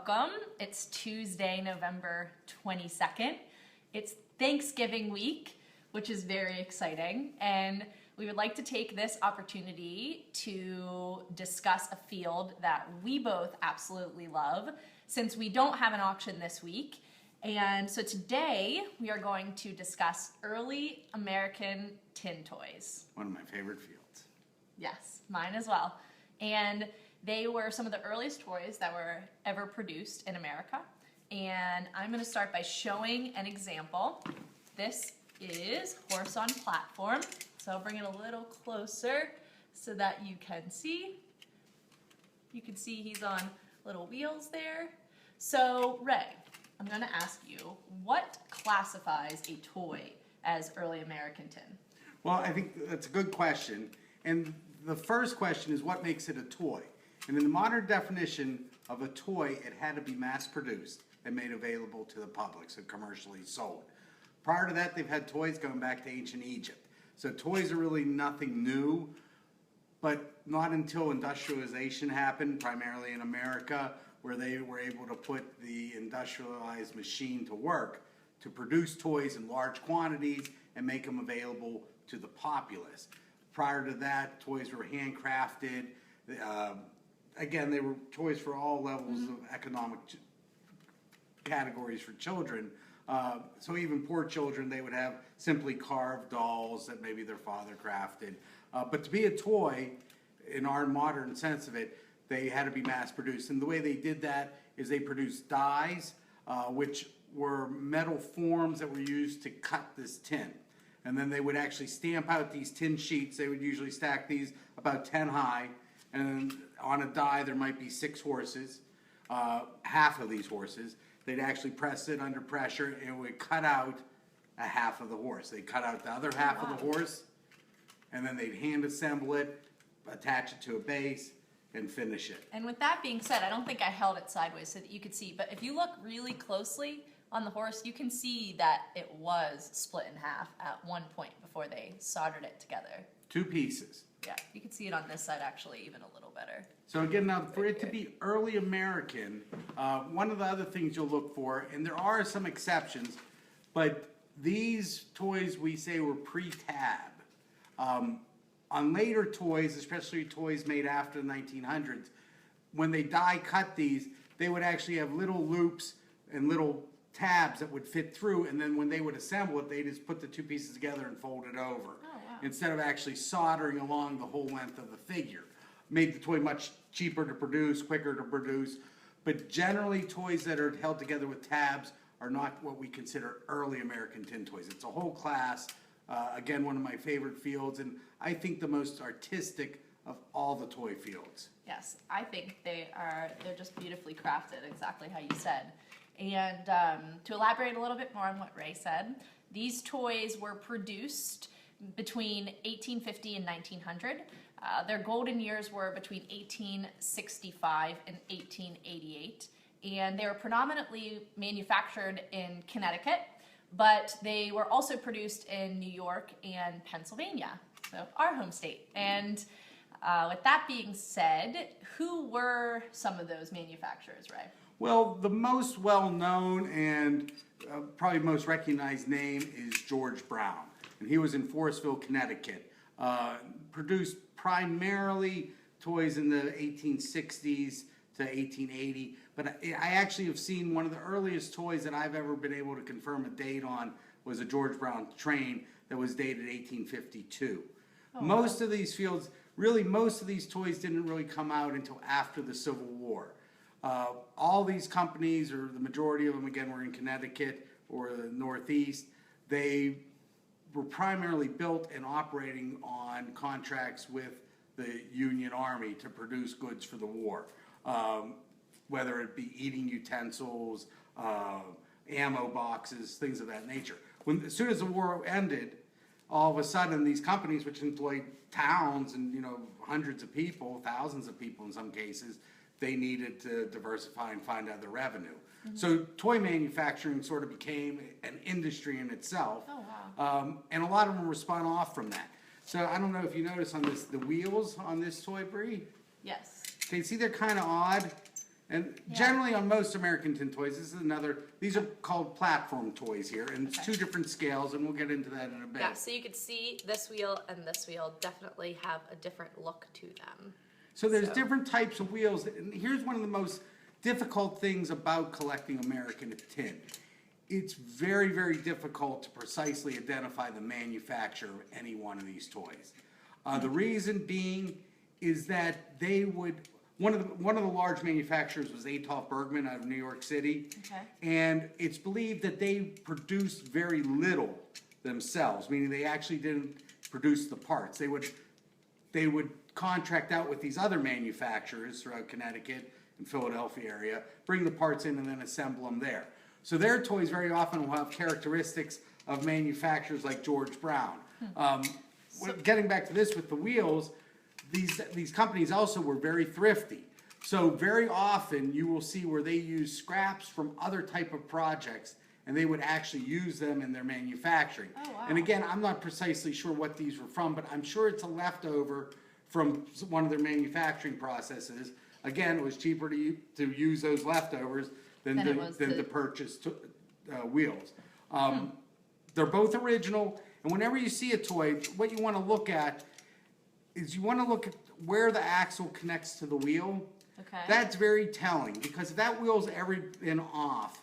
welcome. It's Tuesday, November 22nd. It's Thanksgiving week, which is very exciting, and we would like to take this opportunity to discuss a field that we both absolutely love since we don't have an auction this week. And so today we are going to discuss early American tin toys. One of my favorite fields. Yes, mine as well. And they were some of the earliest toys that were ever produced in America. And I'm going to start by showing an example. This is Horse on Platform. So I'll bring it a little closer so that you can see. You can see he's on little wheels there. So Ray, I'm going to ask you, what classifies a toy as early American tin? Well, I think that's a good question. And the first question is, what makes it a toy? And in the modern definition of a toy, it had to be mass-produced and made available to the public, so commercially sold. Prior to that, they've had toys going back to ancient Egypt. So toys are really nothing new, but not until industrialization happened, primarily in America, where they were able to put the industrialized machine to work to produce toys in large quantities and make them available to the populace. Prior to that, toys were handcrafted. Again, they were toys for all levels of economic categories for children. So even poor children, they would have simply carved dolls that maybe their father crafted. But to be a toy, in our modern sense of it, they had to be mass produced. And the way they did that is they produced dies, which were metal forms that were used to cut this tin. And then they would actually stamp out these tin sheets. They would usually stack these about 10 high. And on a die, there might be 6 horses, half of these horses. They'd actually press it under pressure, and it would cut out a half of the horse. They'd cut out the other half of the horse, and then they'd hand assemble it, attach it to a base, and finish it. And with that being said, I don't think I held it sideways so that you could see, but if you look really closely on the horse, you can see that it was split in half at one point before they soldered it together. 2 pieces. Yeah, you can see it on this side actually even a little better. So again, now for it to be early American, one of the other things you'll look for, and there are some exceptions, but these toys we say were pre-tab. On later toys, especially toys made after the 1900s, when they die cut these, they would actually have little loops and little tabs that would fit through, and then when they would assemble it, they just put the 2 pieces together and fold it over. Oh, wow. Instead of actually soldering along the whole length of the figure. Made the toy much cheaper to produce, quicker to produce, but generally toys that are held together with tabs are not what we consider early American tin toys. It's a whole class, again, one of my favorite fields, and I think the most artistic of all the toy fields. Yes, I think they're just beautifully crafted, exactly how you said. And to elaborate a little bit more on what Ray said, these toys were produced between 1850 and 1900. Their golden years were between 1865 and 1888, and they were predominantly manufactured in Connecticut, but they were also produced in New York and Pennsylvania, so our home state. And with that being said, who were some of those manufacturers, Ray? Well, the most well-known and probably most recognized name is George Brown, and he was in Forestville, Connecticut. Produced primarily toys in the 1860s to 1880, but I actually have seen one of the earliest toys that I've ever been able to confirm a date on was a George Brown train that was dated 1852. Most of these fields, really most of these toys didn't really come out until after the Civil War. All these companies, or the majority of them, again, were in Connecticut or the Northeast. They were primarily built and operating on contracts with the Union Army to produce goods for the war, whether it be eating utensils, ammo boxes, things of that nature. As soon as the war ended, all of a sudden these companies, which employed towns and hundreds of people, thousands of people in some cases, they needed to diversify and find other revenue. So toy manufacturing sort of became an industry in itself. Oh, wow. And a lot of them were spun off from that. So I don't know if you notice on this, the wheels on this toy, Bree? Yes. Okay, see they're kind of odd. And Yeah. generally on most American tin toys, these are called platform toys here, and it's Okay. 2 different scales, and we'll get into that in a bit. Yeah, so you could see this wheel and this wheel definitely have a different look to them. So there's different types of wheels, and here's one of the most difficult things about collecting American tin. It's very, very difficult to precisely identify the manufacturer of any one of these toys. The reason being is that one of the large manufacturers was Adolph Bergman out of New York City. Okay. And it's believed that they produced very little themselves, meaning they actually didn't produce the parts. They would contract out with these other manufacturers throughout Connecticut and Philadelphia area, bring the parts in and then assemble them there. So their toys very often will have characteristics of manufacturers like George Brown. Getting back to this with the wheels, these companies also were very thrifty. So very often you will see where they use scraps from other type of projects and they would actually use them in their manufacturing. Oh, wow. And again, I'm not precisely sure what these were from, but I'm sure it's a leftover from one of their manufacturing processes. Again, it was cheaper to use those leftovers than to purchase wheels. They're both original, and whenever you see a toy, what you want to look at is you want to look at where the axle connects to the wheel. Okay. That's very telling, because if that wheel's ever been off,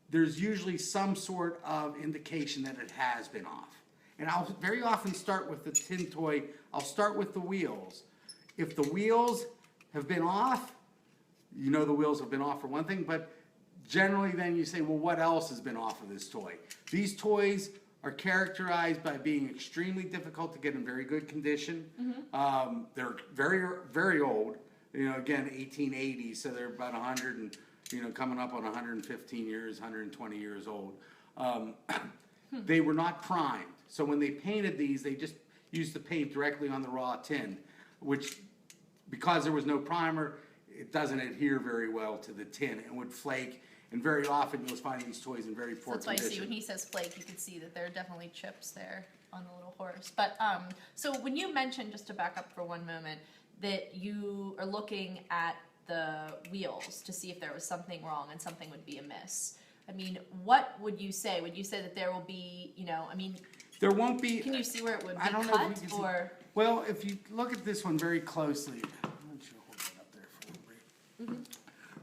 there's usually some sort of indication that it has been off. And I'll very often start with the tin toy, I'll start with the wheels. If the wheels have been off, you know the wheels have been off for one thing, but generally then you say, well, what else has been off of this toy? These toys are characterized by being extremely difficult to get in very good condition. They're very, very old. You know, again, 1880, so they're about 100 and, coming up on 115 years, 120 years old. They were not primed. So when they painted these, they just used the paint directly on the raw tin, which, because there was no primer, it doesn't adhere very well to the tin and would flake. And very often you'll find these toys in very poor That's why condition. you see when he says flake, you can see that there are definitely chips there on the little horse. But so when you mentioned, just to back up for one moment, that you are looking at the wheels to see if there was something wrong and something would be amiss. I mean, what would you say? Would you say that there will be, There won't be. can you see where it would be I don't know cut if you can or? see. Well, if you look at this one very closely, why don't you hold that up there for me?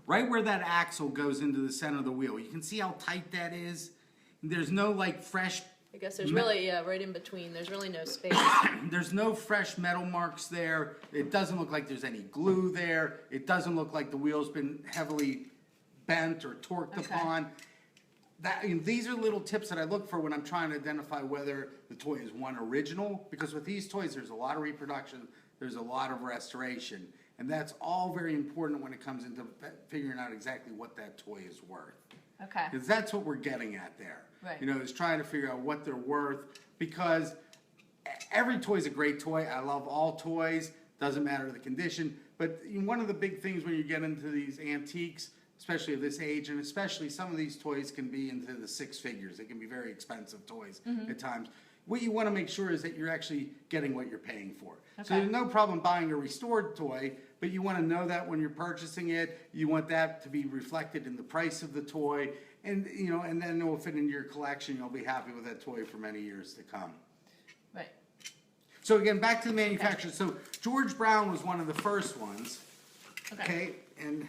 Right where that axle goes into the center of the wheel, you can see how tight that is. There's no fresh. I guess there's really, right in between, there's really no space. There's no fresh metal marks there. It doesn't look like there's any glue there. It doesn't look like the wheel's been heavily bent or torqued upon. These are little tips that I look for when I'm trying to identify whether the toy is one original, because with these toys there's a lot of reproduction, there's a lot of restoration, and that's all very important when it comes into figuring out exactly what that toy is worth. Okay. Because that's what we're getting at there. Right. Is trying to figure out what they're worth, because every toy is a great toy. I love all toys, doesn't matter the condition, but one of the big things when you get into these antiques, especially of this age, and especially some of these toys can be into the 6 figures. They can be very expensive toys at times. What you want to make sure is that you're actually getting what you're paying for. Okay. So there's no problem buying a restored toy, but you want to know that when you're purchasing it, you want that to be reflected in the price of the toy, and and then it will fit into your collection. You'll be happy with that toy for many years to come. Right. So again, back to the manufacturer. So George Brown was one of the first ones. Okay. And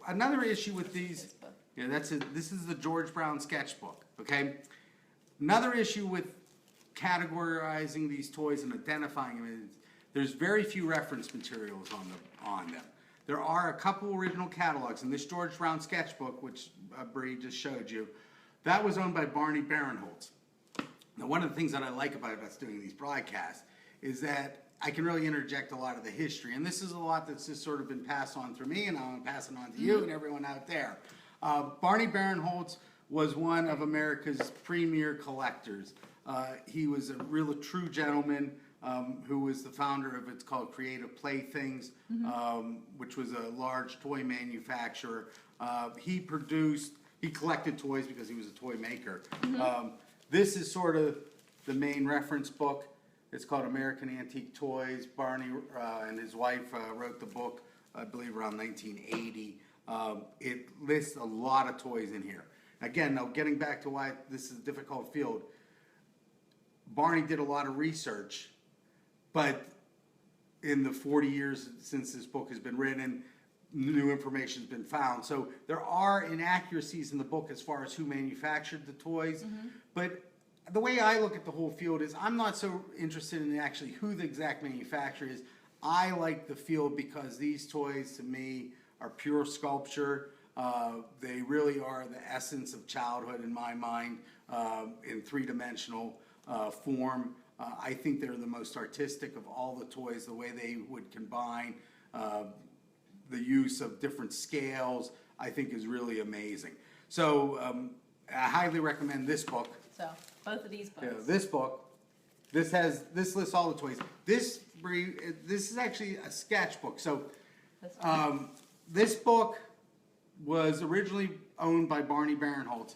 another issue with these, this is the George Brown sketchbook, okay? Another issue with categorizing these toys and identifying them is there's very few reference materials on them. There are a couple original catalogs, and this George Brown sketchbook, which Bree just showed you, that was owned by Barney Barinholtz. Now, one of the things that I like about us doing these broadcasts is that I can really interject a lot of the history, and this is a lot that's just sort of been passed on through me, and I'm passing on to you and everyone out there. Barney Barinholtz was one of America's premier collectors. He was a real true gentleman who was the founder of it's called Creative Playthings, which was a large toy manufacturer. He collected toys because he was a toy maker. This is sort of the main reference book. It's called American Antique Toys. Barney and his wife wrote the book, I believe, around 1980. It lists a lot of toys in here. Again, now getting back to why this is a difficult field, Barney did a lot of research, but in the 40 years since this book has been written, new information has been found. So there are inaccuracies in the book as far as who manufactured the toys, but the way I look at the whole field is I'm not so interested in actually who the exact manufacturer is. I like the field because these toys to me are pure sculpture. They really are the essence of childhood in my mind, in three-dimensional form. I think they're the most artistic of all the toys, the way they would combine the use of different scales, I think is really amazing. So I highly recommend this book. So both of these books. Yeah, this book. This lists all the toys. This is actually a sketchbook. So this book was originally owned by Barney Barinholtz.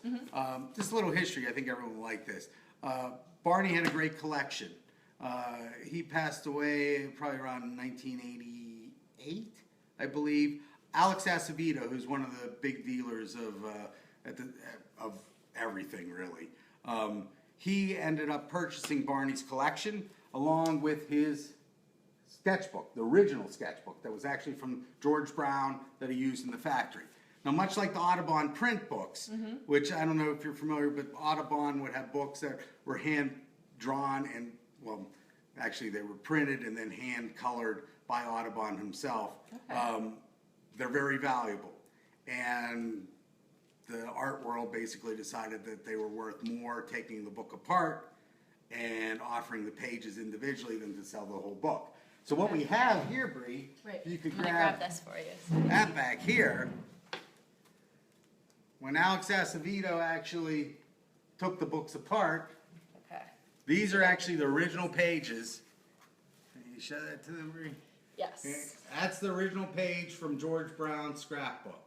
Just a little history. I think everyone will like this. Barney had a great collection. He passed away probably around 1988, I believe. Alex Acevedo, who's one of the big dealers of everything, really. He ended up purchasing Barney's collection along with his sketchbook, the original sketchbook that was actually from George Brown that he used in the factory. Now, much like the Audubon print books, which I don't know if you're familiar, but Audubon would have books that were hand-drawn and, well, actually they were printed and then hand-colored by Audubon himself. Okay. They're very valuable. And the art world basically decided that they were worth more taking the book apart and offering the pages individually than to sell the whole book. So what we have here, Bree, you could grab this for you. that back here. When Alex Acevedo actually took the books apart, these are actually the original pages. Can you show that to them, Bree? Yes. Okay. That's the original page from George Brown's scrapbook.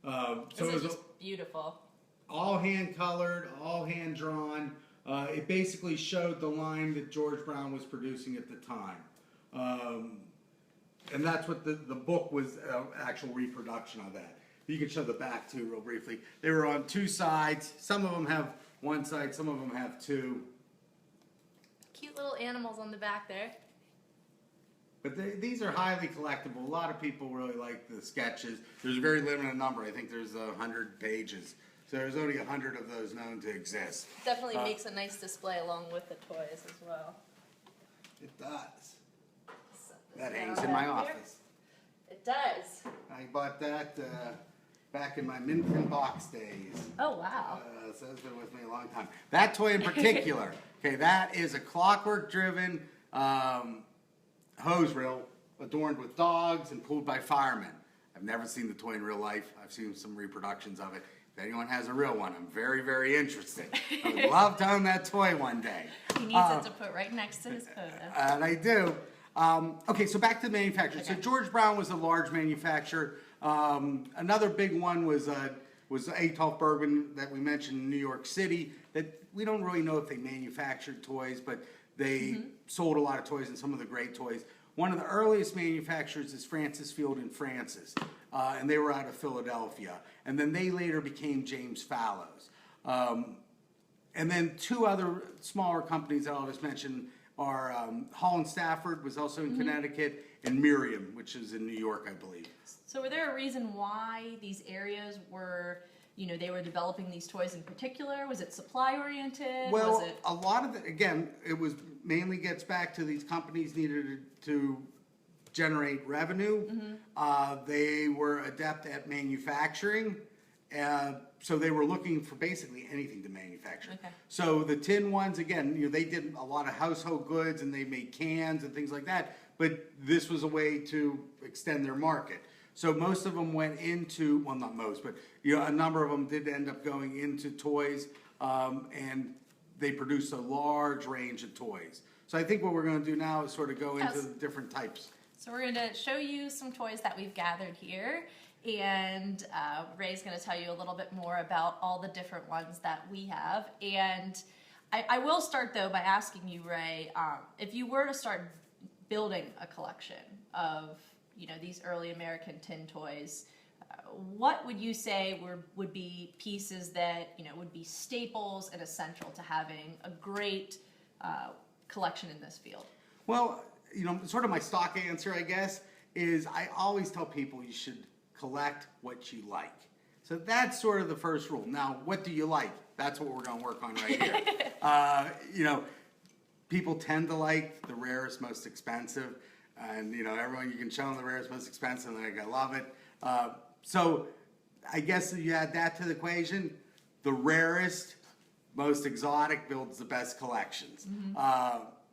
So this is just beautiful. All hand-colored, all hand-drawn. It basically showed the line that George Brown was producing at the time. And that's what the book was, actual reproduction of that. You can show the back too real briefly. They were on two sides. Some of them have one side, some of them have two. Cute little animals on the back there. But these are highly collectible. A lot of people really like the sketches. There's a very limited number. I think there's 100 pages. So there's only 100 of those known to exist. Definitely makes a nice display along with the toys as well. It does. That hangs in my office. It does. I bought that back in my mint and box days. Oh, wow. So it's been with me a long time. That toy in particular, okay, that is a clockwork-driven hose reel adorned with dogs and pulled by firemen. I've never seen the toy in real life. I've seen some reproductions of it. If anyone has a real one, I'm very, very interested. I would love to own that toy one day. He needs it to put right next to his photo. And I do. Okay, so back to the manufacturer. Okay. So George Brown was a large manufacturer. Another big one was Adolph Bergman that we mentioned in New York City. That we don't really know if they manufactured toys, but they sold a lot of toys and some of the great toys. One of the earliest manufacturers is Francis Field and Francis, and they were out of Philadelphia. And then they later became James Fallows. And then two other smaller companies that I'll just mention are Hall and Stafford was also in Connecticut, and Miriam, which is in New York, I believe. So were there a reason why these areas were, they were developing these toys in particular? Was it supply oriented? Well, a lot of it, again, it was mainly gets back to these companies needed to generate revenue. They were adept at manufacturing. So they were looking for basically anything to manufacture. Okay. So the tin ones, again, they did a lot of household goods and they made cans and things like that. But this was a way to extend their market. So most of them went into, well, not most, but a number of them did end up going into toys, and they produced a large range of toys. So I think what we're going to do now is sort of go into the different types. So we're going to show you some toys that we've gathered here. And Ray's going to tell you a little bit more about all the different ones that we have. And I will start, though, by asking you, Ray, if you were to start building a collection of, these early American tin toys, what would you say would be pieces that, would be staples and essential to having a great collection in this field? Well, sort of my stock answer, I guess, is I always tell people you should collect what you like. So that's sort of the first rule. Now, what do you like? That's what we're going to work on right here. People tend to like the rarest, most expensive. And, everyone, you can show them the rarest, most expensive, and they're going to love it. So I guess if you add that to the equation, the rarest, most exotic builds the best collections.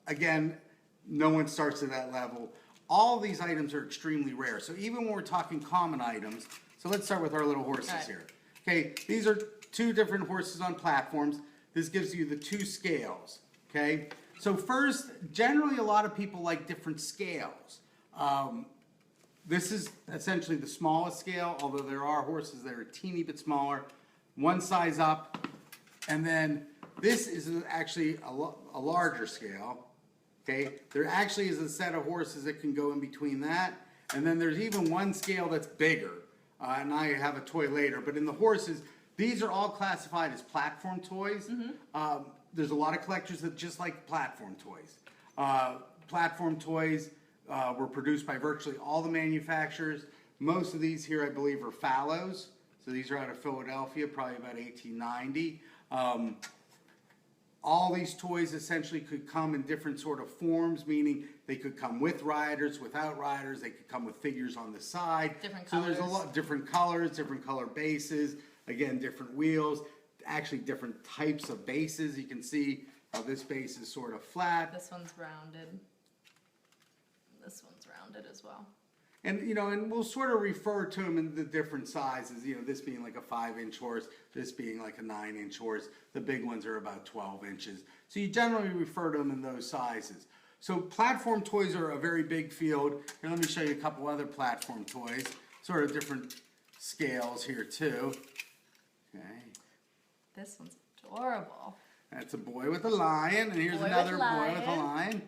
Again, no one starts at that level. All these items are extremely rare. So even when we're talking common items, so let's start with our little horses here. Okay, these are two different horses on platforms. This gives you the two scales, okay? So first, generally a lot of people like different scales. This is essentially the smallest scale, although there are horses that are a teeny bit smaller, one size up. And then this is actually a larger scale. Okay, there actually is a set of horses that can go in between that, and then there's even one scale that's bigger, and I have a toy later. But in the horses, these are all classified as platform toys. There's a lot of collectors that just like platform toys. Platform toys were produced by virtually all the manufacturers. Most of these here, I believe, are fallows. So these are out of Philadelphia, probably about 1890. All these toys essentially could come in different sort of forms, meaning they could come with riders, without riders, they could come with figures on the side. Different so colors. There's a lot different colors, different color bases, again, different wheels, actually different types of bases. You can see how this base is sort of flat. This one's rounded. This one's rounded as well. And, and we'll sort of refer to them in the different sizes, this being like a 5-inch horse, this being like a 9-inch horse. The big ones are about 12 inches. So you generally refer to them in those sizes. So platform toys are a very big field. And let me show you a couple other platform toys, sort of different scales here too. Okay. This one's adorable. That's a boy with a lion, and here's another boy with a lion.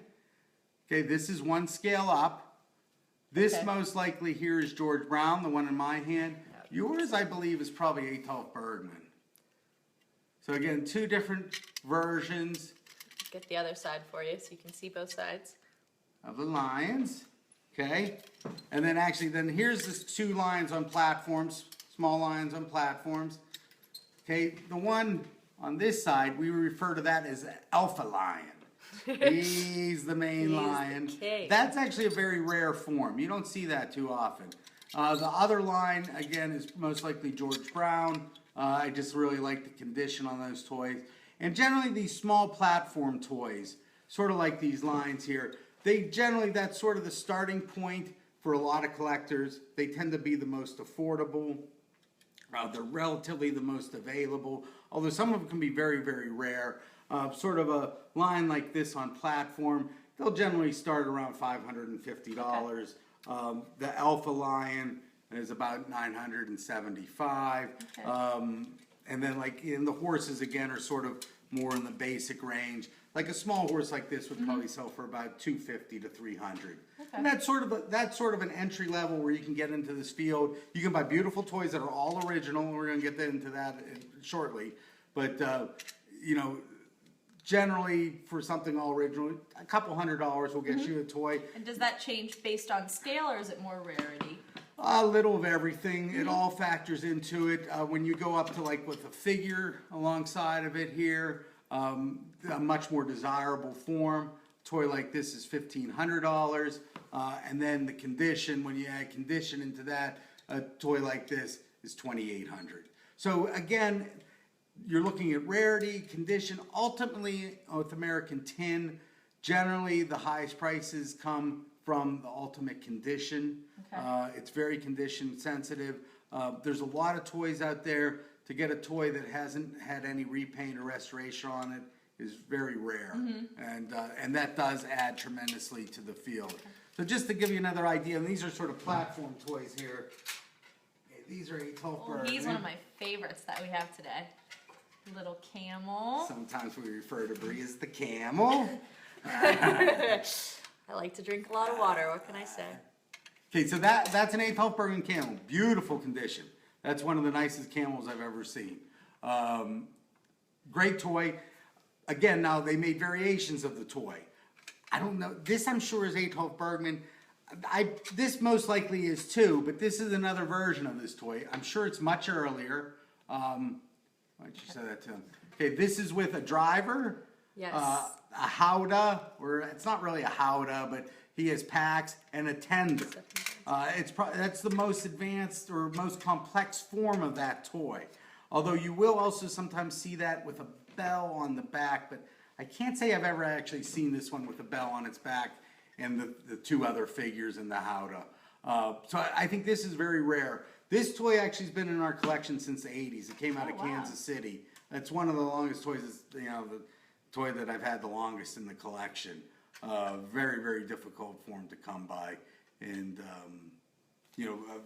Okay, this is one scale up. This most likely here is George Brown, the one in my hand. Yours, I believe, is probably Adolf Bergman. So again, two different versions. Get the other side for you so you can see both sides. Of the lions, okay? And then actually, then here's the two lions on platforms, small lions on platforms. Okay, the one on this side, we refer to that as Alpha Lion. He's the main lion. The king. That's actually a very rare form. You don't see that too often. The other line, again, is most likely George Brown. I just really like the condition on those toys. And generally these small platform toys, sort of like these lines here, that's sort of the starting point for a lot of collectors. They tend to be the most affordable. They're relatively the most available, although some of them can be very, very rare. Sort of a line like this on platform, they'll generally start around $550. The Alpha Lion is about $975. And then the horses again are sort of more in the basic range. Like a small horse like this would probably sell for about $250 to $300. And that's sort of an entry level where you can get into this field. You can buy beautiful toys that are all original. We're going to get into that shortly, but generally for something all original, a couple $100 will get you a toy. And does that change based on scale, or is it more rarity? A little of everything. It all factors into it. When you go up to with a figure alongside of it here, a much more desirable form. A toy like this is $1,500. And then the condition, when you add condition into that, a toy like this is $2,800. So again, you're looking at rarity, condition. Ultimately, with American Tin, generally the highest prices come from the ultimate condition. It's very condition sensitive. There's a lot of toys out there. To get a toy that hasn't had any repaint or restoration on it is very rare, and that does add tremendously to the field. So just to give you another idea, and these are sort of platform toys here. These are Adolf Bergman. He's one of my favorites that we have today. Little camel. Sometimes we refer to Bree as the camel. I like to drink a lot of water. What can I say? Okay, so that's an Adolf Bergman camel. Beautiful condition. That's one of the nicest camels I've ever seen. Great toy. Again, now they made variations of the toy. I don't know. This I'm sure is Adolf Bergman. This most likely is too, but this is another version of this toy. I'm sure it's much earlier. Why don't you say that to him? Okay, this is with a driver. Yes. A howdah, or it's not really a howdah, but he has packs and a tender. That's the most advanced or most complex form of that toy. Although you will also sometimes see that with a bell on the back, but I can't say I've ever actually seen this one with a bell on its back and the two other figures in the howdah. So I think this is very rare. This toy actually has been in our collection since the 80s. It came out of Kansas City. That's one of the longest toys, the toy that I've had the longest in the collection. Very, very difficult for them to come by. And,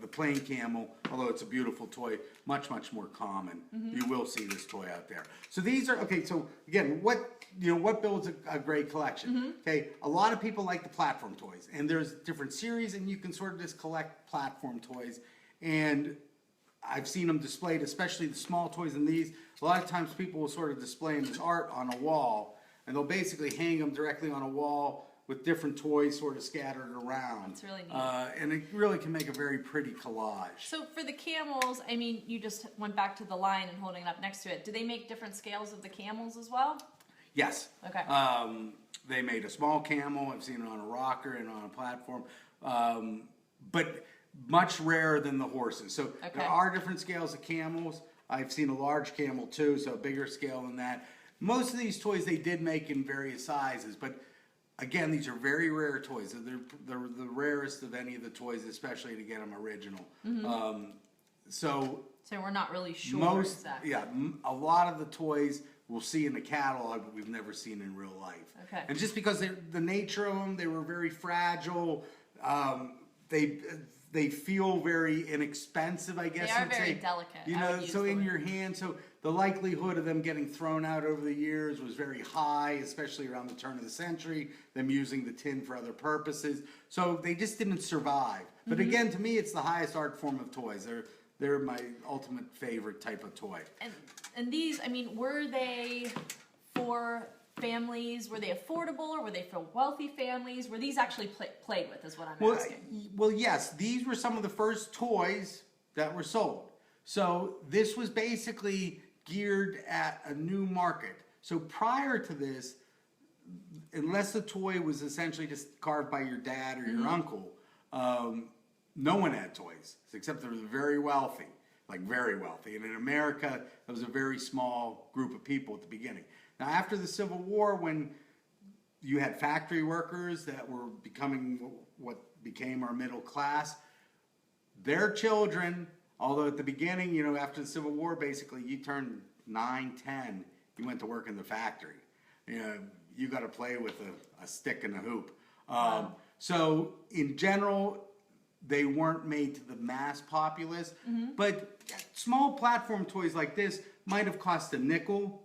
the plain camel, although it's a beautiful toy, much, much more common. You will see this toy out there. So these are, okay, so again, what builds a great collection? Okay, a lot of people like the platform toys. And there's different series, and you can sort of just collect platform toys. And I've seen them displayed, especially the small toys and these. A lot of times people will sort of display them as art on a wall, and they'll basically hang them directly on a wall with different toys sort of scattered around. That's really neat. And it really can make a very pretty collage. So for the camels, I mean, you just went back to the line and holding it up next to it. Do they make different scales of the camels as well? Yes. Okay. They made a small camel. I've seen it on a rocker and on a platform. But much rarer than the horses. So there are different scales of camels. I've seen a large camel too, so a bigger scale than that. Most of these toys they did make in various sizes, but again, these are very rare toys. They're the rarest of any of the toys, especially to get them original. So we're not really sure exactly. Yeah, a lot of the toys we'll see in the catalog, but we've never seen in real life. Okay. And just because the nature of them, they were very fragile. They feel very inexpensive, I guess. They are very delicate. So in your hand, so the likelihood of them getting thrown out over the years was very high, especially around the turn of the century, them using the tin for other purposes. So they just didn't survive. But again, to me, it's the highest art form of toys. They're my ultimate favorite type of toy. And these, I mean, were they for families? Were they affordable, or were they for wealthy families? Were these actually played with, is what I'm asking. Well, yes. These were some of the first toys that were sold. So this was basically geared at a new market. So prior to this, unless the toy was essentially just carved by your dad or your uncle, no one had toys, except they were very wealthy, like very wealthy. And in America, it was a very small group of people at the beginning. Now, after the Civil War, when you had factory workers that were becoming what became our middle class, their children, although at the beginning, after the Civil War, basically, you turned 9, 10, you went to work in the factory. You got to play with a stick and a hoop. So, in general, they weren't made to the mass populace, but small platform toys like this might have cost a nickel.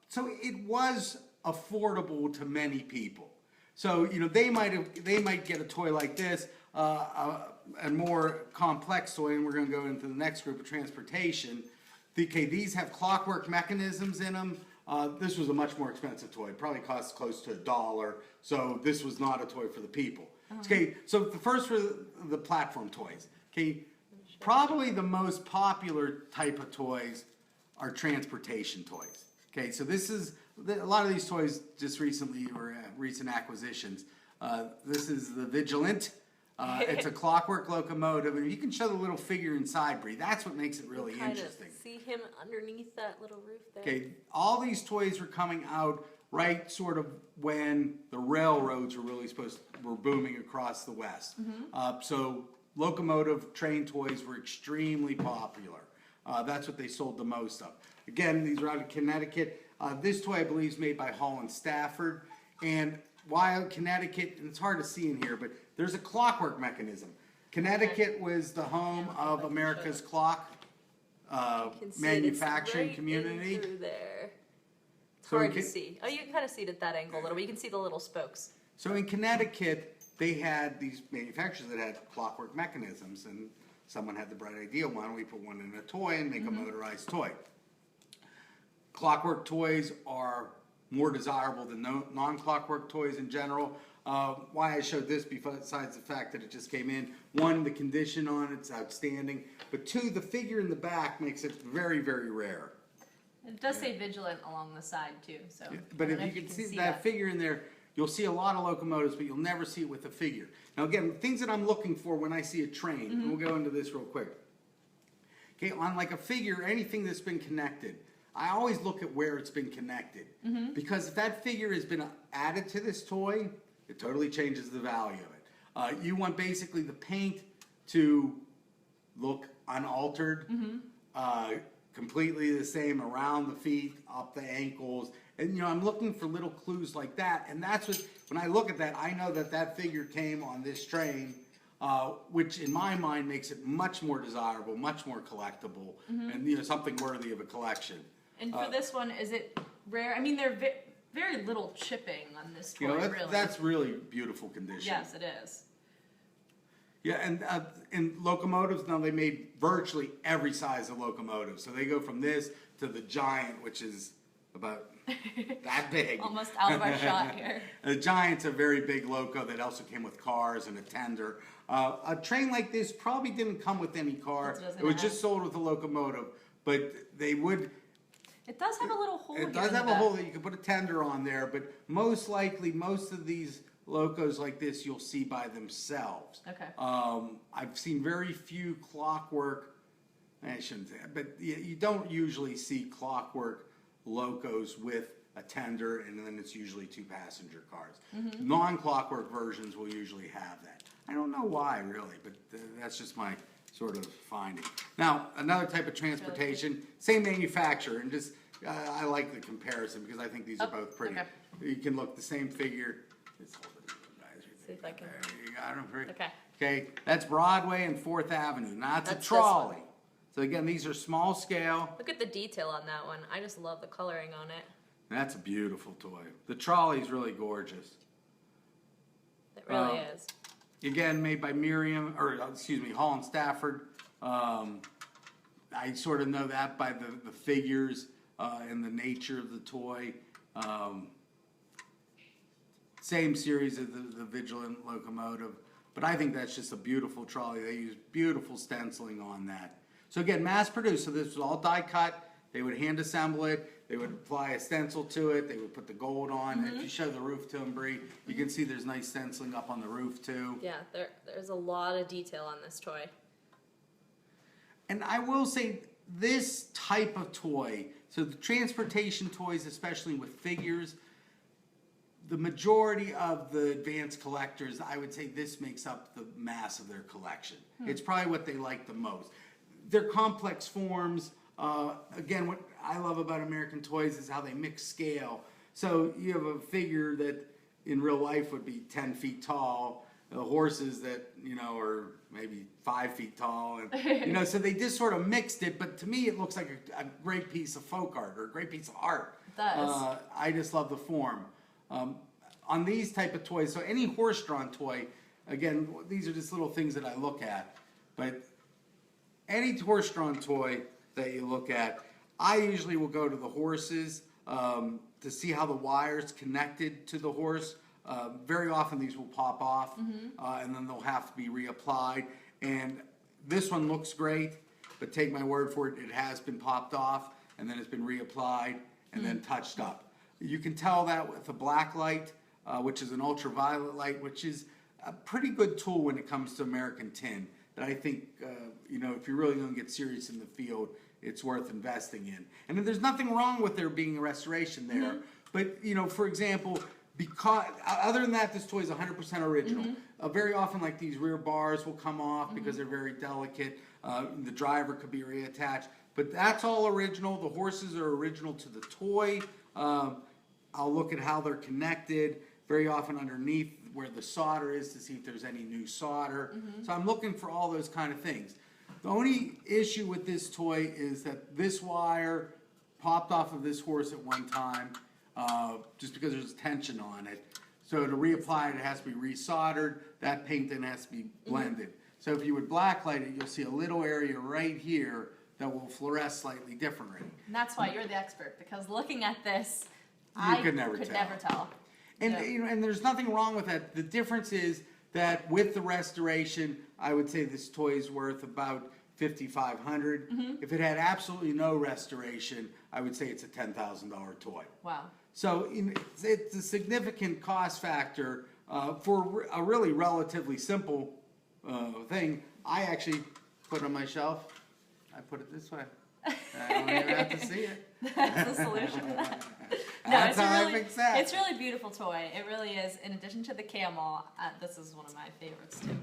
So it was affordable to many people. So they might get a toy like this, a more complex toy, and we're going to go into the next group of transportation. These have clockwork mechanisms in them. This was a much more expensive toy. It probably cost close to $1. So this was not a toy for the people. Okay, so the first were the platform toys. Okay, probably the most popular type of toys are transportation toys. Okay, so this is a lot of these toys just recently were recent acquisitions. This is the Vigilant. It's a clockwork locomotive, and you can show the little figure inside, Bree. That's what makes it really interesting. See him underneath that little roof there. Okay, all these toys were coming out right sort of when the railroads were booming across the West. So locomotive train toys were extremely popular. That's what they sold the most of. Again, these are out of Connecticut. This toy, I believe, is made by Hall and Stafford. And while Connecticut, and it's hard to see in here, but there's a clockwork mechanism. Connecticut was the home of America's clock manufacturing community. Through there. It's hard to see. Oh, you can kind of see it at that angle a little, but you can see the little spokes. So in Connecticut, they had these manufacturers that had clockwork mechanisms, and someone had the bright idea, why don't we put one in a toy and make a motorized toy? Clockwork toys are more desirable than non-clockwork toys in general. Why I showed this, besides the fact that it just came in, one, the condition on it's outstanding, but two, the figure in the back makes it very, very rare. It does say vigilant along the side too, so. But I if don't know you can see that figure in there, you'll see a lot of locomotives, but you'll never see it with a figure. Now again, things that I'm looking for when I see a train, and we'll go into this real quick. Okay, on like a figure, anything that's been connected, I always look at where it's been connected. Because if that figure has been added to this toy, it totally changes the value of it. You want basically the paint to look unaltered, completely the same around the feet, up the ankles. And I'm looking for little clues like that. And that's what, when I look at that, I know that that figure came on this train, which in my mind makes it much more desirable, much more collectible, and something worthy of a collection. And for this one, is it rare? I mean, they're very little chipping on this toy, really. That's really beautiful condition. Yes, it is. Yeah, and in locomotives, now they made virtually every size of locomotive. So they go from this to the Giant, which is about that big. Almost out of our shot here. The Giant's a very big loco that also came with cars and a tender. A train like this probably didn't come with any car. It was just sold with a locomotive, but they would... It does have a little hole here. It does have a hole that you can put a tender on there, but most likely, most of these locos like this you'll see by themselves. Okay. I've seen very few clockwork, I shouldn't say, but you don't usually see clockwork locos with a tender, and then it's usually 2 passenger cars. Non-clockwork versions will usually have that. I don't know why really, but that's just my sort of finding. Now, another type of transportation, same manufacturer, and just, I like the comparison because I think these are both pretty. Okay. You can look the same figure. Let's hold it, guys. See if I can. You got them right? Okay. Okay, that's Broadway and 4th Avenue. Now, it's a That's this one. trolley. So again, these are small scale. Look at the detail on that one. I just love the coloring on it. That's a beautiful toy. The trolley's really gorgeous. It really is. Again, made by Hall and Stafford. I sort of know that by the figures and the nature of the toy. Same series as the Vigilant locomotive, but I think that's just a beautiful trolley. They use beautiful stenciling on that. So again, mass produced. So this was all die cut. They would hand assemble it. They would apply a stencil to it. They would put the gold on. If you show the roof to them, Bree, you can see there's nice stenciling up on the roof too. Yeah, there's a lot of detail on this toy. And I will say, this type of toy, so the transportation toys, especially with figures, the majority of the advanced collectors, I would say this makes up the mass of their collection. It's probably what they like the most. They're complex forms. Again, what I love about American Toys is how they mix scale. So you have a figure that in real life would be 10 feet tall, horses that, are maybe 5 feet tall. And, so they just sort of mixed it, but to me it looks like a great piece of folk art or a great piece of art. It does. I just love the form. On these type of toys, so any horse-drawn toy, again, these are just little things that I look at, but any horse-drawn toy that you look at, I usually will go to the horses to see how the wire's connected to the horse. Very often these will pop off, and then they'll have to be reapplied. And this one looks great, but take my word for it, it has been popped off, and then it's been reapplied, and then touched up. You can tell that with a black light, which is an ultraviolet light, which is a pretty good tool when it comes to American tin. That I think, if you're really going to get serious in the field, it's worth investing in. And there's nothing wrong with there being a restoration there. But, for example, because other than that, this toy is 100% original. Very often, like these rear bars will come off because they're very delicate. The driver could be reattached. But that's all original. The horses are original to the toy. I'll look at how they're connected. Very often underneath where the solder is to see if there's any new solder. So I'm looking for all those kind of things. The only issue with this toy is that this wire popped off of this horse at one time just because there's tension on it. So to reapply it, it has to be resoldered. That paint then has to be blended. So if you would blacklight it, you'll see a little area right here that will fluoresce slightly differently. And that's why you're the expert, because looking at this, You I could never tell. And Yeah. you know, and there's nothing wrong with that. The difference is that with the restoration, I would say this toy is worth about $5,500. If it had absolutely no restoration, I would say it's a $10,000 toy. Wow. So it's a significant cost factor for a really relatively simple thing. I actually put on my shelf. I put it this way. I don't even have to see it. That's the solution. That's how I fix that. It's a really beautiful toy. It really is. In addition to the camel, this is one of my favorites too.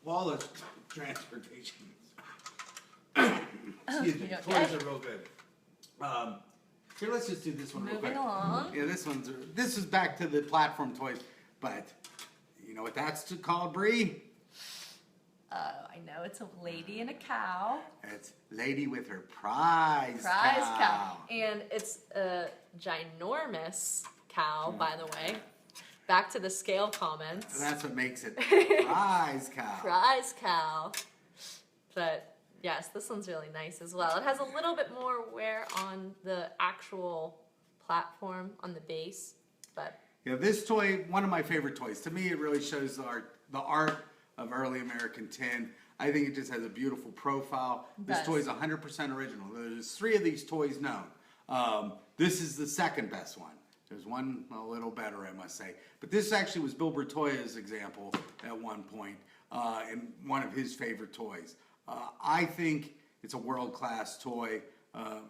Well, it's transportation. Excuse me. You Toys okay? are real good. Here, let's just do this one real Moving quick. along. Yeah, this is back to the platform toys, but you know what that's called, Bree? I know it's a lady and a cow. It's lady with her prize cow. And it's a ginormous cow, by the way. Back to the scale comments. That's what makes it prize cow. Prize cow. But yes, this one's really nice as well. It has a little bit more wear on the actual platform on the base, but Yeah, this toy, one of my favorite toys. To me, it really shows the art of early American tin. I think it just has a beautiful profile. This Does. toy is 100% original. There's 3 of these toys known. This is the second best one. There's one a little better, I must say. But this actually was Bill Bertoya's example at one point, and one of his favorite toys. I think it's a world-class toy,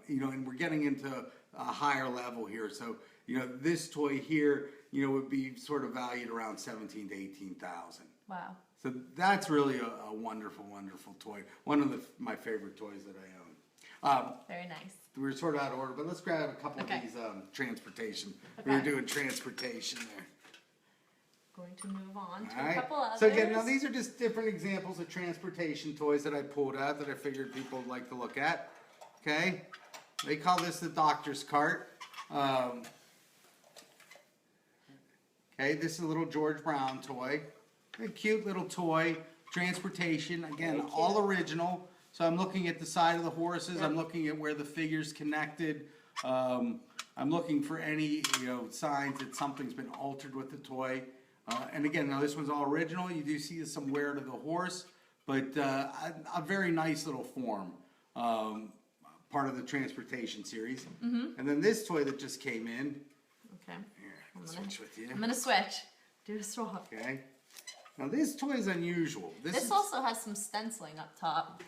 you know, and we're getting into a higher level here. So, you know, this toy here, you know, would be sort of valued around $17,000 to $18,000. Wow. So that's really a wonderful, wonderful toy. One of my favorite toys that I own. Very nice. We're sort of out of order, but let's grab a couple Okay. of these transportation. We were Okay. doing transportation there. Going to move on to All a right. couple others. So again, now these are just different examples of transportation toys that I pulled out that I figured people would like to look at. Okay, they call this the doctor's cart. Okay, this is a little George Brown toy. A cute little toy. Transportation, again, all original. So I'm looking at the side of the horses. I'm looking at where the figure's connected. I'm looking for any, you know, signs that something's been altered with the toy. And again, now this one's all original. You do see some wear to the horse, but a very nice little form. Part of the transportation series. And then this toy that just came in. Okay. Here, I'll switch with you. I'm gonna switch. Do a swap. Okay. Now this toy is unusual. This is, also has some stenciling up top.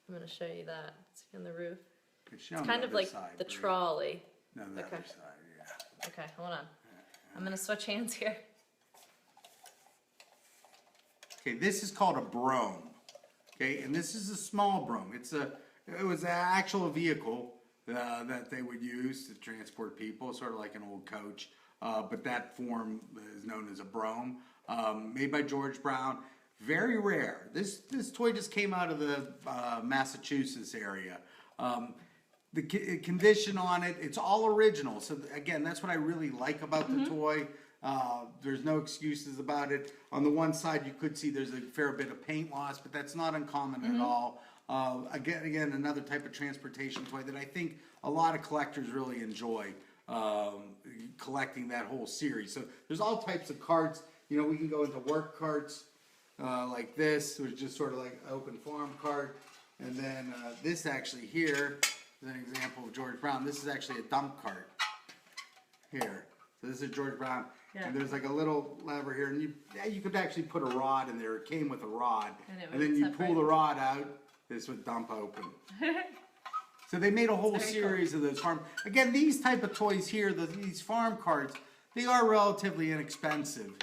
I'm going to show you that. It's on the roof. it's Kind of like the trolley. No, the Okay. other side, yeah. Okay, hold on. I'm going to switch hands here. Okay, this is called a brome. Okay, and this is a small brome. It was an actual vehicle that they would use to transport people, sort of like an old coach. But that form is known as a brome, made by George Brown. Very rare. This toy just came out of the Massachusetts area. The condition on it, it's all original. So again, that's what I really like about the toy. There's no excuses about it. On the one side, you could see there's a fair bit of paint loss, but that's not uncommon at all. Again, another type of transportation toy that I think a lot of collectors really enjoy collecting that whole series. So there's all types of carts. You know, we can go into work carts like this, which is just sort of like an open farm cart. And then this actually here is an example of George Brown. This is actually a dump cart here. So this is George Brown. Yeah. And there's like a little lever here, and you could actually put a rod in there. It came with a rod, And it and would then you separate. pull the rod out. This would dump open. So they made a whole Very cool. series of those farm. Again, these type of toys here, these farm carts, they are relatively inexpensive.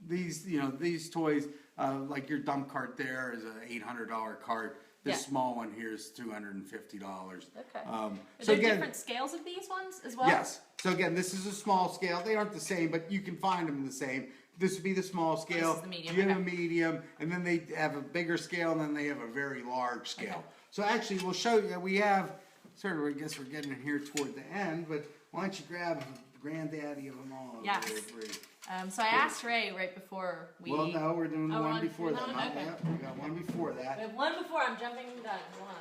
These toys, like your dump cart there is an $800 cart. This Yeah. small one here is $250. Okay. Are So there again, different scales of these ones as well? yes. So again, this is a small scale. They aren't the same, but you can find them the same. This would be the small scale. This is the medium, You have a okay. medium, and then they have a bigger scale, and then they have a very large scale. Okay. So actually, we'll show you. We have sort of. I guess we're getting here toward the end, but why don't you grab the granddaddy of them all? over Yes. there, Bree? So I asked Ray right before we. Well, no, we're doing Oh, we're one on- before we're that. on- Not okay. yet. We got one before We that. have one before. I'm jumping the gun. Hold on.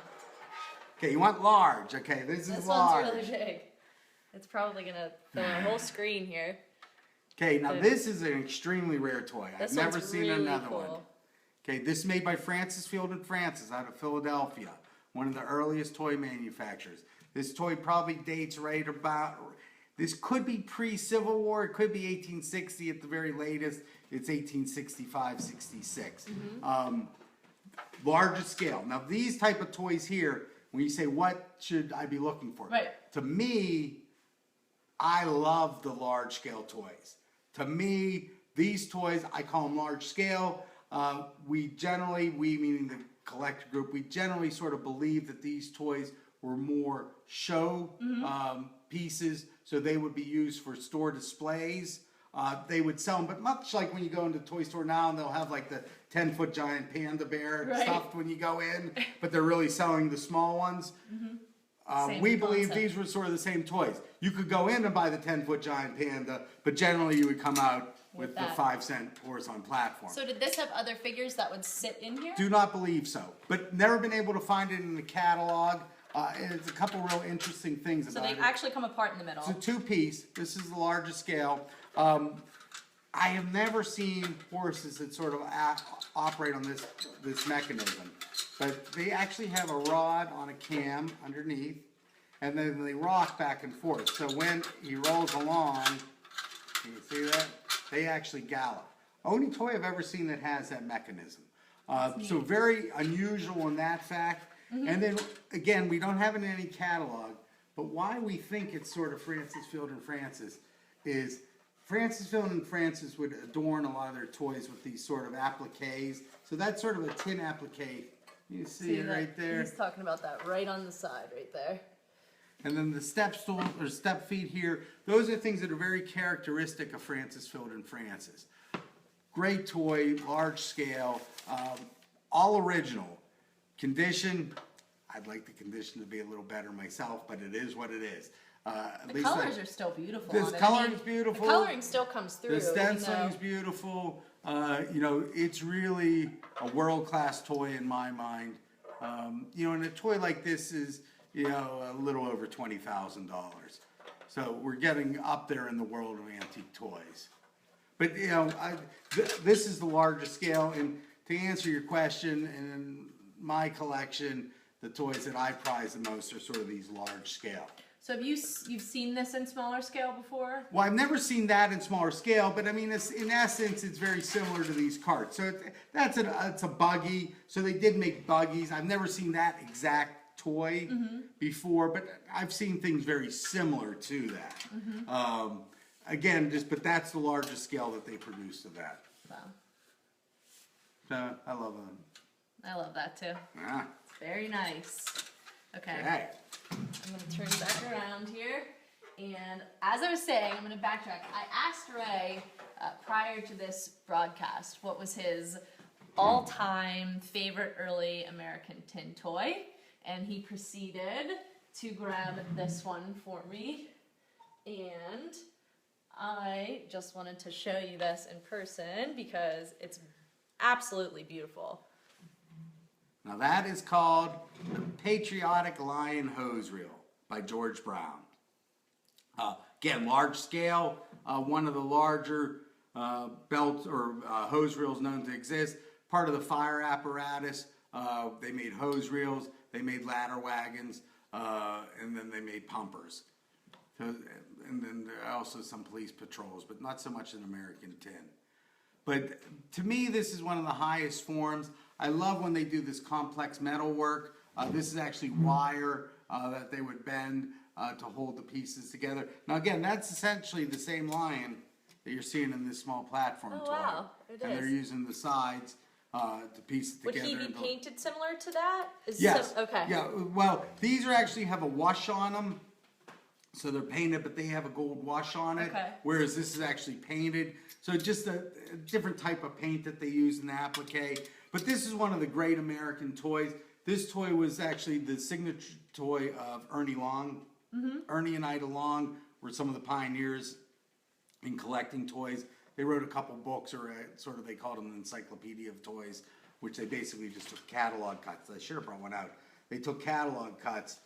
Okay, you want large. Okay, this is This large. one's really big. It's probably gonna fill a whole screen here. Okay, now Good. this is an extremely rare toy. This I've never one's seen really another cool. one. Okay, this is made by Francis Field and Francis out of Philadelphia, one of the earliest toy manufacturers. This toy probably dates right about, this could be pre-Civil War, it could be 1860 at the very latest. It's 1865, 66. Larger scale. Now these type of toys here, when you say what should I be looking for? Right. To me, I love the large scale toys. To me, these toys, I call them large scale. We meaning the collector group, we generally sort of believe that these toys were more show pieces, so they would be used for store displays. They would sell them, but much like when you go into the toy store now and they'll have like the 10-foot giant panda bear Right. stuffed when you go in, but they're really selling the small ones. Same We believe concept. these were sort of the same toys. You could go in and buy the 10-foot giant panda, but generally you would come out with With the that. 5-cent horizontal platform. So did this have other figures that would sit in here? Do not believe so, but never been able to find it in the catalog. It's a couple real interesting things So about they it. actually come apart in the middle. It's a two-piece. This is the largest scale. I have never seen horses that sort of operate on this mechanism, but they actually have a rod on a cam underneath, and then they rock back and forth. So when he rolls along, can you see that? They actually gallop. Only toy I've ever seen that has that mechanism. So very unusual in that fact. And then again, we don't have it in any catalog, but why we think it's sort of Francis Field and Francis is Francis Field and Francis would adorn a lot of their toys with these sort of appliques. So that's sort of a tin applique. You see it that? right there. He's talking about that right on the side, right there. And then the step stool or step feet here, those are things that are very characteristic of Francis Field and Francis. Great toy, large scale, all original. Condition, I'd like the condition to be a little better myself, but it is what it is. The colors are still beautiful. This on it. coloring's beautiful. The coloring still comes through. The stenciling's even beautiful. It's really a world-class toy in my mind. And a toy like this is, a little over $20,000. So we're getting up there in the world of antique toys. But, this is the largest scale. And to answer your question, in my collection, the toys that I prize the most are sort of these large scale. So have you've seen this in smaller scale before? Well, I've never seen that in smaller scale, but I mean, in essence, it's very similar to these carts. So it's a buggy. So they did make buggies. I've never seen that exact toy before, but I've seen things very similar to that. But that's the largest scale that they produce of that. Wow. So I love them. I love that too. Ah, It's very nice. Okay. okay. I'm gonna turn back around here. And as I was saying, I'm gonna backtrack. I asked Ray prior to this broadcast what was his all-time favorite early American tin toy, and he proceeded to grab this one for me. And I just wanted to show you this in person because it's absolutely beautiful. Now that is called the Patriotic Lion Hose Reel by George Brown. Again, large scale, one of the larger belt or hose reels known to exist. Part of the fire apparatus. They made hose reels, they made ladder wagons, and then they made pumpers. And then there are also some police patrols, but not so much in American tin. But to me, this is one of the highest forms. I love when they do this complex metal work. This is actually wire that they would bend to hold the pieces together. Now again, that's essentially the same lion that you're seeing in this small platform Oh, toy. wow, it And they're is. using the sides to piece it Would together. he be into- painted similar to that? Yes. Okay. Yeah. Well, these are actually have a wash on them, so they're painted, but they have a gold wash on it. Okay. Whereas this is actually painted. So just a different type of paint that they use in the applique. But this is one of the great American toys. This toy was actually the signature toy of Ernie Long. Ernie and Ida Long were some of the pioneers in collecting toys. they wrote a couple books, or sort of, they called them an encyclopedia of toys, which they basically just took catalog cuts. I should have brought one out. They took catalog cuts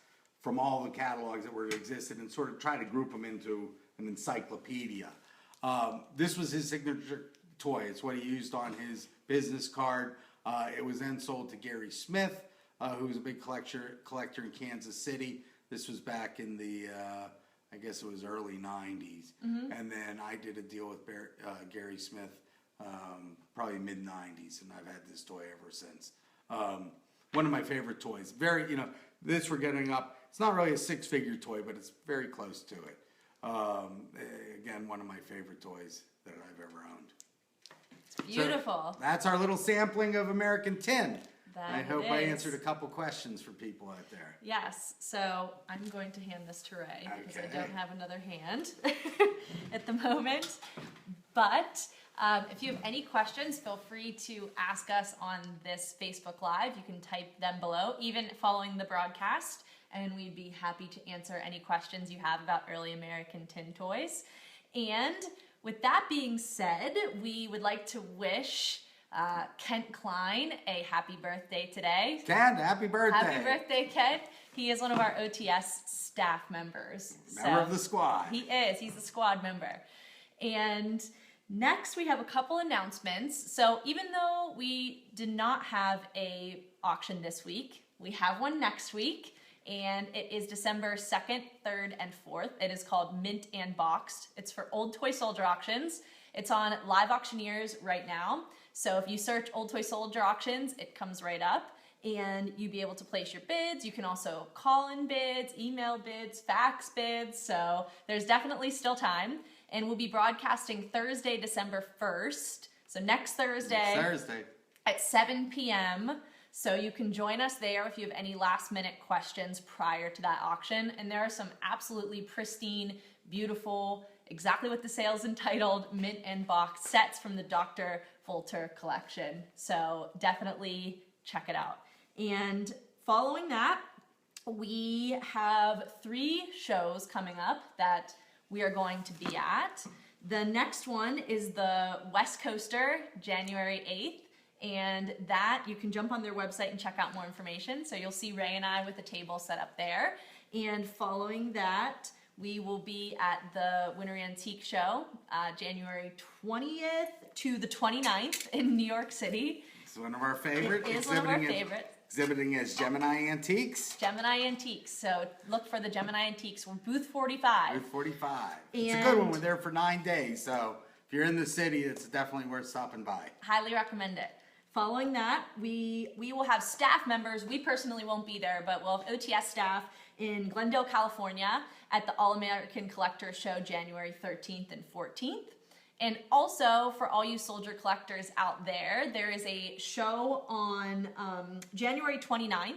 from all the catalogs that were existed and sort of tried to group them into an encyclopedia. This was his signature toy. It's what he used on his business card. It was then sold to Gary Smith, who was a big collector in Kansas City. This was back in the, I guess it was early 90s. And then I did a deal with Gary Smith, probably mid 90s, and I've had this toy ever since. One of my favorite toys. Very, this we're getting up. It's not really a six-figure toy, but it's very close to it. Again, one of my favorite toys that I've ever owned. It's beautiful. So that's our little sampling of American Tin. That I hope it I is. answered a couple questions for people out there. Yes, so I'm going to hand this to Ray because I Okay. don't have another hand at the moment. But if you have any questions, feel free to ask us on this Facebook Live. You can type them below, even following the broadcast, and we'd be happy to answer any questions you have about early American tin toys. And with that being said, we would like to wish Kent Klein a happy birthday today. Kent, happy birthday. Happy birthday, Kent. He is one of our OTS staff members. Member of the squad. He is. He's a squad member. And next we have a couple announcements. So even though we did not have a auction this week, we have one next week. And it is December 2nd, 3rd, and 4th. It is called Mint and Boxed. It's for Old Toy Soldier Auctions. It's on Live Auctioneers right now. So if you search Old Toy Soldier Auctions, it comes right up. And you'll be able to place your bids. You can also call in bids, email bids, fax bids. So there's definitely still time. And we'll be broadcasting Thursday, December 1st. So next Thursday. At 7 p.m. So you can join us there if you have any last minute questions prior to that auction. And there are some absolutely pristine, beautiful, exactly what the sale is entitled, mint and box sets from the Dr. Volter collection. So definitely check it out. And following that, we have 3 shows coming up that we are going to be at. The next one is the West Coaster, January 8th. And that, you can jump on their website and check out more information. So you'll see Ray and I with a table set up there. And following that, we will be at the Winter Antique Show, January 20th to the 29th in New York City. It's one of our favorites. It is one of our favorites. Exhibiting as Gemini Antiques. Gemini Antiques. So look for the Gemini Antiques. We're booth 45. Booth 45. It's a good one. We're there for 9 days. So if you're in the city, it's definitely worth stopping by. Highly recommend it. Following that, we will have staff members. We personally won't be there, but we'll have OTS staff in Glendale, California at the All-American Collectors Show January 13th and 14th. And also, for all you soldier collectors out there, there is a show on January 29th.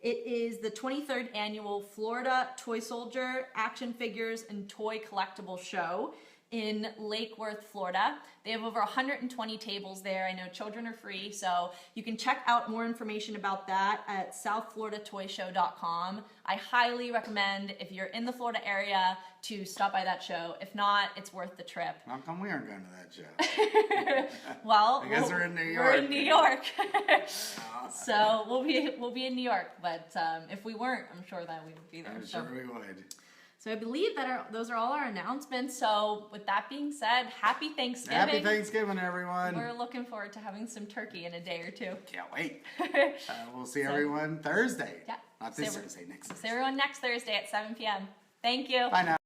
It is the 23rd annual Florida Toy Soldier Action Figures and Toy Collectible Show in Lake Worth, Florida. They have over 120 tables there. I know children are free, so you can check out more information about that at southfloridatoyshow.com. I highly recommend, if you're in the Florida area, to stop by that show. If not, it's worth the trip. How come we aren't going to that show? Well, I guess we're in New York. We're in New York. So we'll be in New York, but if we weren't, I'm sure that we would be there. I'm sure we would. So I believe that those are all our announcements. So with that being said, happy Thanksgiving. Happy Thanksgiving, everyone. We're looking forward to having some turkey in a day or two. Can't wait. We'll see everyone Thursday. Yeah. Not this Thursday, next See Thursday. everyone next Thursday at 7 p.m. Thank you. Bye now.